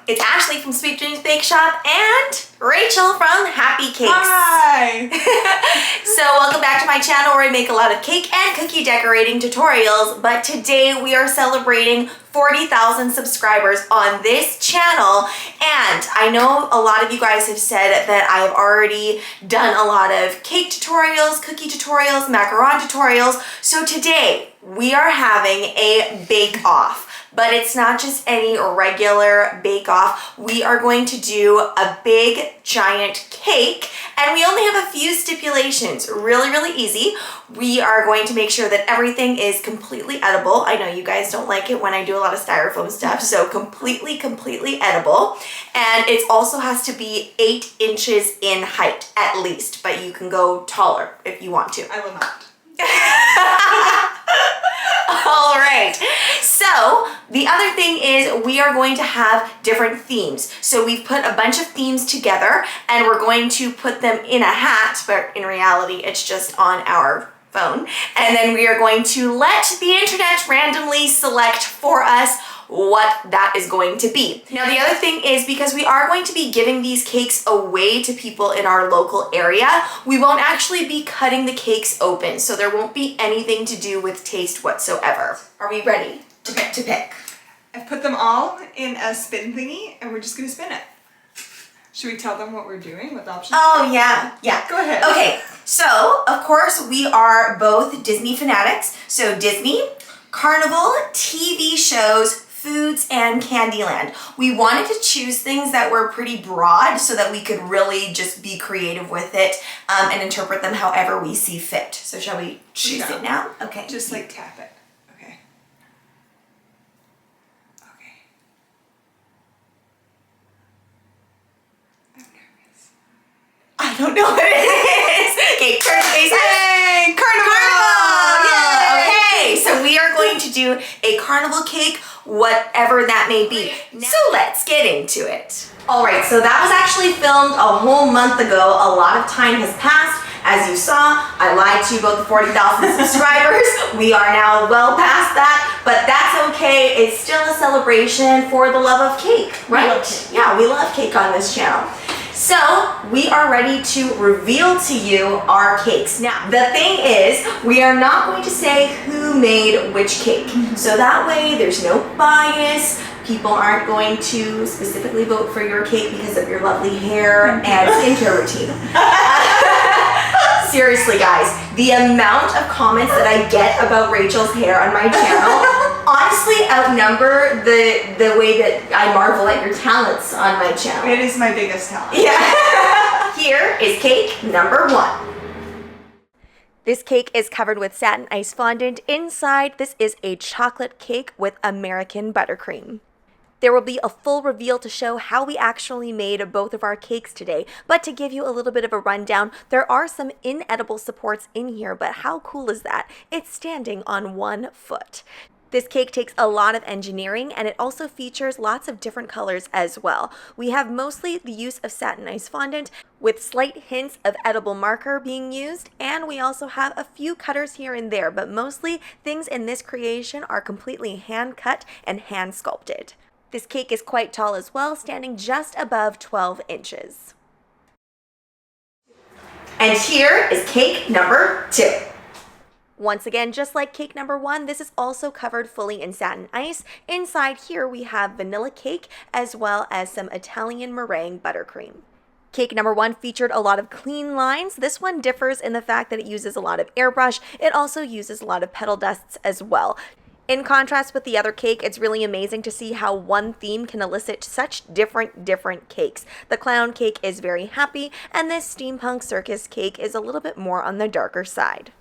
It's Ashleigh from Sweet Dreams Bake Shop and Rachel from Happy Cakes. Hi! So welcome back to my channel where I make a lot of cake and cookie decorating tutorials, but today we are celebrating 40,000 subscribers on this channel, and I know a lot of you guys have said that I have already done a lot of cake tutorials, cookie tutorials, macaron tutorials, so today we are having a bake-off. But it's not just any regular bake-off. We are going to do a big, giant cake, and we only have a few stipulations. Really, really easy. We are going to make sure that everything is completely edible. I know you guys don't like it when I do a lot of styrofoam stuff, so completely edible. And it also has to be 8 inches in height, at least, but you can go taller if you want to. I will not. All right, so the other thing is we are going to have different themes. So we've put a bunch of themes together and we're going to put them in a hat, but in reality it's just on our phone. And then we are going to let the internet randomly select for us what that is going to be. Now the other thing is, because we are going to be giving these cakes away to people in our local area, we won't actually be cutting the cakes open, so there won't be anything to do with taste whatsoever. Are we ready to pick? I've put them all in a spin thingy and we're just gonna spin it. Should we tell them what we're doing, what the options Oh yeah. Go ahead. Okay, so of course we are both Disney fanatics, so Disney, Carnival, TV shows, foods, and Candyland. We wanted to choose things that were pretty broad so that we could really just be creative with it and interpret them however we see fit. So shall we choose it now? Okay. Just like tap it. Okay. Okay. I'm nervous. I don't know what it is. Okay, turn the face. Hey, Carnival! Yay! Okay, so we are going to do a carnival cake, whatever that may be. So let's get into it. All right, so that was actually filmed a whole month ago. A lot of time has passed. As you saw, I lied to you about the 40,000 subscribers. We are now well past that, but that's okay. It's still a celebration for the love of cake, right? Yeah, we love cake on this channel. So we are ready to reveal to you our cakes. Now, the thing is, we are not going to say who made which cake. So that way there's no bias. People aren't going to specifically vote for your cake because of your lovely hair and skincare routine. Seriously guys, the amount of comments that I get about Rachel's hair on my channel honestly outnumber the way that I marvel at your talents on my channel. It is my biggest talent. Yeah. Here is cake number 1. This cake is covered with satin ice fondant. Inside, this is a chocolate cake with American buttercream. There will be a full reveal to show how we actually made both of our cakes today, but to give you a little bit of a rundown, there are some inedible supports in here, but how cool is that? It's standing on 1 foot. This cake takes a lot of engineering, and it also features lots of different colors as well. We have mostly the use of satin ice fondant with slight hints of edible marker being used, and we also have a few cutters here and there, but mostly things in this creation are completely hand cut and hand sculpted. This cake is quite tall as well, standing just above 12 inches. And here is cake number 2. Once again, just like cake number 1, this is also covered fully in satin ice. Inside here we have vanilla cake as well as some Italian meringue buttercream. Cake number 1 featured a lot of clean lines. This one differs in the fact that it uses a lot of airbrush. It also uses a lot of petal dusts as well. In contrast with the other cake, it's really amazing to see how one theme can elicit such different cakes. The clown cake is very happy, and this steampunk circus cake is a little bit more on the darker side.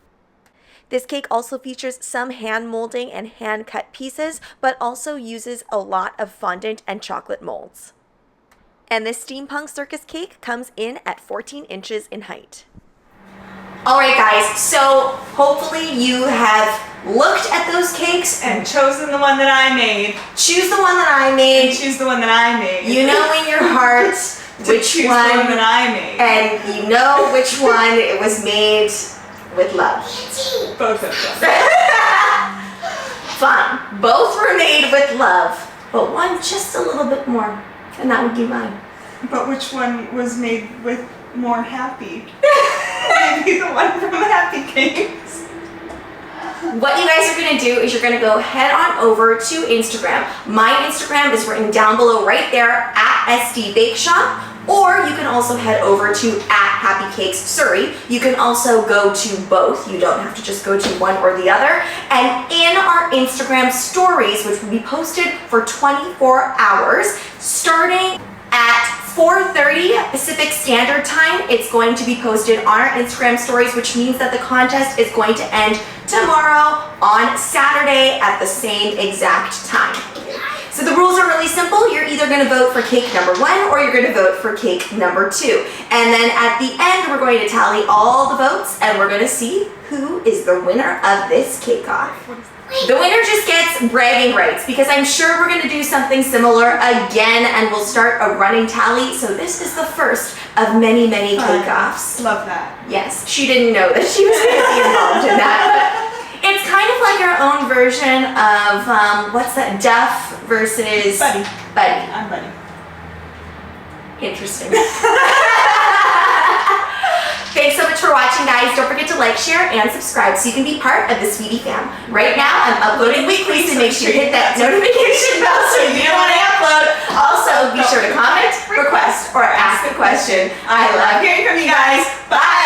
This cake also features some hand molding and hand cut pieces, but also uses a lot of fondant and chocolate molds. And this steampunk circus cake comes in at 14 inches in height. Alright guys, so hopefully you have looked at those cakes And chosen the one that I made. choose the one that I made. And choose the one that I made. You know in your heart which choose one, the one that I made. and you know which one it was made with love. Both of them. Fine, both were made with love, but one just a little bit more And that would be mine. But which one was made with more happy? Maybe the one from Happy Cakes. What you guys are gonna do is you're gonna go head on over to Instagram. My Instagram is written down below right there at SD Bake Shop. Or you can also head over to @HappyCakesSurrey. You can also go to both. You don't have to just go to one or the other. And in our Instagram stories, which will be posted for 24 hours, starting at 4:30 Pacific Standard Time, it's going to be posted on our Instagram stories, which means that the contest is going to end tomorrow on Saturday at the same exact time. So the rules are really simple. You're either going to vote for cake number 1 or you're going to vote for cake number 2. And then at the end, we're going to tally all the votes and we're going to see who is the winner of this cake-off. The winner just gets bragging rights because I'm sure we're going to do something similar again and we'll start a running tally. So this is the first of many, many cake-offs. Love that. Yes, she didn't know that she was going to be involved in that. It's kind of like our own version of, what's that, Duff versus... Buddy. Buddy. I'm Buddy. Interesting. Thanks so much for watching, guys. Don't forget to like, share, and subscribe so you can be part of the Sweetie fam. Right now, I'm uploading weekly, so make sure you hit that notification bell so you know when I upload. Also, be sure to comment, request, or ask a question. I love hearing from you guys. Bye!